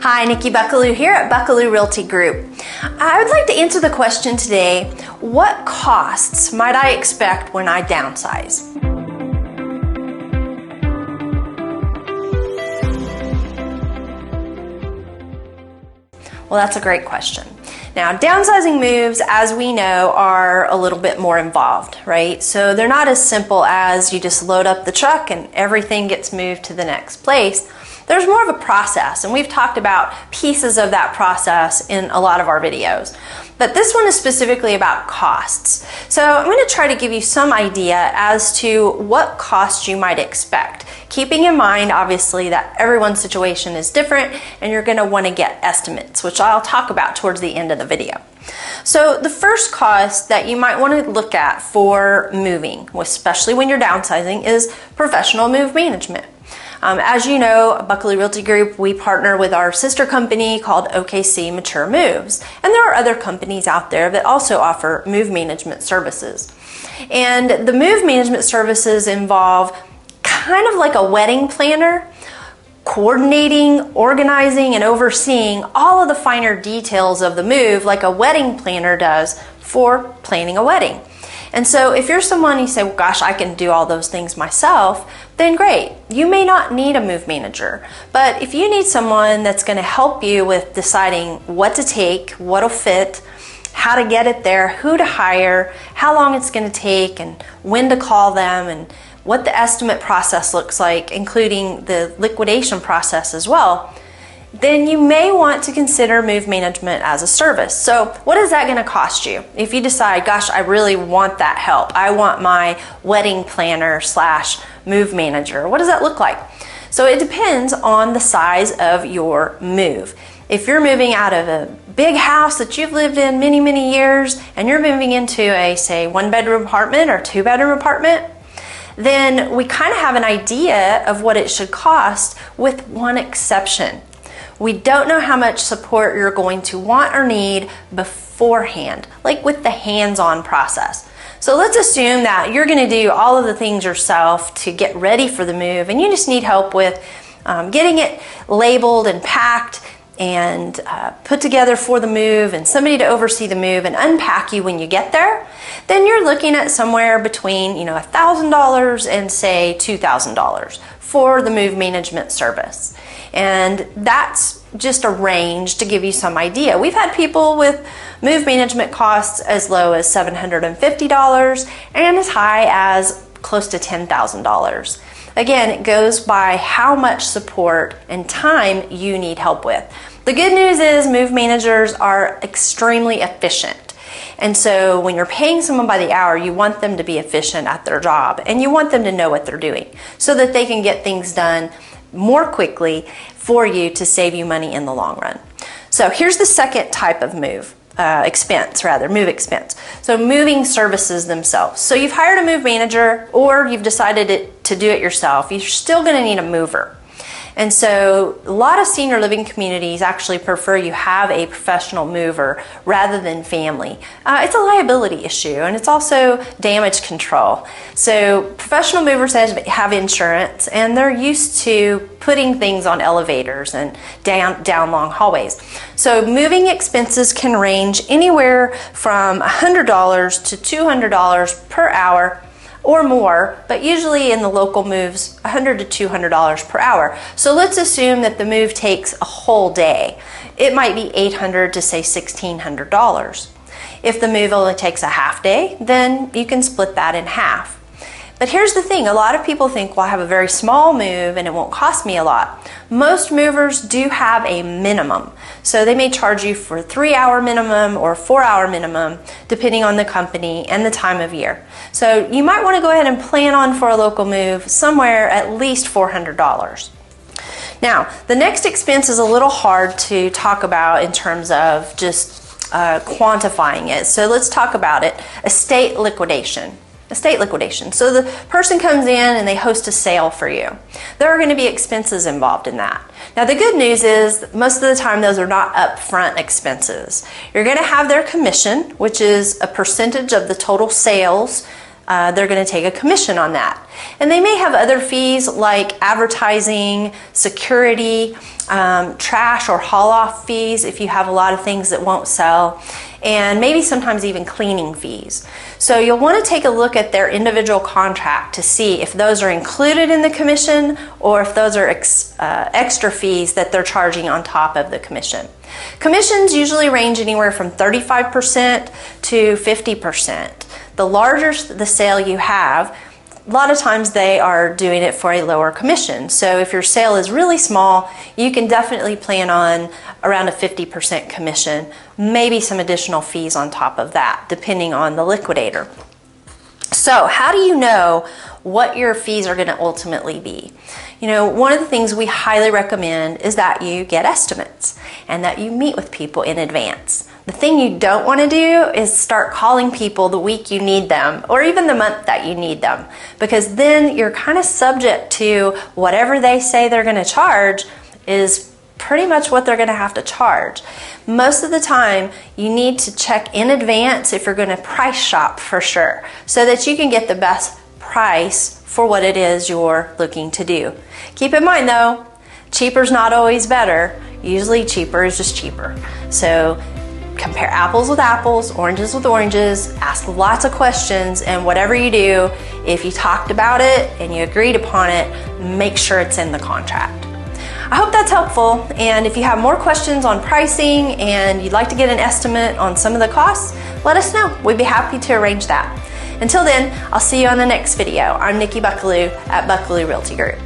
Hi, Nikki Buckelew here at Buckelew Realty Group. I would like to answer the question today, what costs might I expect when I downsize? Well, that's a great question. Now, downsizing moves, as we know, are a little bit more involved, right? So they're not as simple as you just load up the truck and everything gets moved to the next place. There's more of a process, and we've talked about pieces of that process in a lot of our videos. But this one is specifically about costs. So I'm going to try to give you some idea as to what costs you might expect, keeping in mind, obviously, that everyone's situation is different and you're going to want to get estimates, which I'll talk about towards the end of the video. So the first cost that you might want to look at for moving, especially when you're downsizing, is professional move management. As you know, Buckelew Realty Group, we partner with our sister company called OKC Mature Moves. And there are other companies out there that also offer move management services. And the move management services involve kind of like a wedding planner, coordinating, organizing, and overseeing all of the finer details of the move like a wedding planner does for planning a wedding. And so if you're someone you say, well, gosh, I can do all those things myself, then great. You may not need a move manager. But if you need someone that's going to help you with deciding what to take, what'll fit, how to get it there, who to hire, how long it's going to take, and when to call them, and what the estimate process looks like, including the liquidation process as well, then you may want to consider move management as a service. So what is that going to cost you? If you decide, gosh, I really want that help, I want my wedding planner / move manager, what does that look like? So it depends on the size of your move. If you're moving out of a big house that you've lived in many, many years, and you're moving into a, say, 1-bedroom apartment or 2-bedroom apartment, then we kind of have an idea of what it should cost, with one exception. We don't know how much support you're going to want or need beforehand, like with the hands-on process. So let's assume that you're going to do all of the things yourself to get ready for the move, and you just need help with getting it labeled and packed and put together for the move, and somebody to oversee the move and unpack you when you get there. Then you're looking at somewhere between $1,000 and say $2,000 for the move management service. And that's just a range to give you some idea. We've had people with move management costs as low as $750 and as high as close to $10,000. Again, it goes by how much support and time you need help with. The good news is move managers are extremely efficient. And so when you're paying someone by the hour, you want them to be efficient at their job, and you want them to know what they're doing so that they can get things done more quickly for you to save you money in the long run. So here's the second type of move expense. So moving services themselves. So you've hired a move manager, or you've decided to do it yourself. You're still going to need a mover. And so a lot of senior living communities actually prefer you have a professional mover rather than family. It's a liability issue, and it's also damage control. So professional movers have insurance, and they're used to putting things on elevators and down long hallways. So moving expenses can range anywhere from $100 to $200 per hour or more, but usually in the local moves, $100 to $200 per hour. So let's assume that the move takes a whole day. It might be $800 to say $1,600. If the move only takes a half day, then you can split that in half. But here's the thing, a lot of people think, well, I have a very small move and it won't cost me a lot. Most movers do have a minimum. So they may charge you for a 3-hour minimum or 4-hour minimum, depending on the company and the time of year. So you might want to go ahead and plan on for a local move somewhere at least $400. Now, the next expense is a little hard to talk about in terms of just quantifying it. So let's talk about it. Estate liquidation. So the person comes in and they host a sale for you. There are going to be expenses involved in that. Now the good news is most of the time those are not upfront expenses. You're going to have their commission, which is a percentage of the total sales they're going to take a commission on that. And they may have other fees like advertising, security, trash or haul-off fees if you have a lot of things that won't sell, and maybe sometimes even cleaning fees. So you'll want to take a look at their individual contract to see if those are included in the commission or if those are extra fees that they're charging on top of the commission. Commissions usually range anywhere from 35% to 50%. The larger the sale you have, a lot of times they are doing it for a lower commission. So if your sale is really small, you can definitely plan on around a 50% commission, maybe some additional fees on top of that, depending on the liquidator. So how do you know what your fees are going to ultimately be? You know, one of the things we highly recommend is that you get estimates and that you meet with people in advance. The thing you don't want to do is start calling people the week you need them or even the month that you need them, because then you're kind of subject to whatever they say they're going to charge is pretty much what they're going to have to charge. Most of the time, you need to check in advance if you're going to price shop for sure, so that you can get the best price for what it is you're looking to do. Keep in mind though, cheaper is not always better. Usually cheaper is just cheaper. So compare apples with apples, oranges with oranges, ask lots of questions, and whatever you do, if you talked about it and you agreed upon it, make sure it's in the contract. I hope that's helpful, and if you have more questions on pricing and you'd like to get an estimate on some of the costs, let us know. We'd be happy to arrange that. Until then, I'll see you on the next video. I'm Nikki Buckelew at Buckelew Realty Group.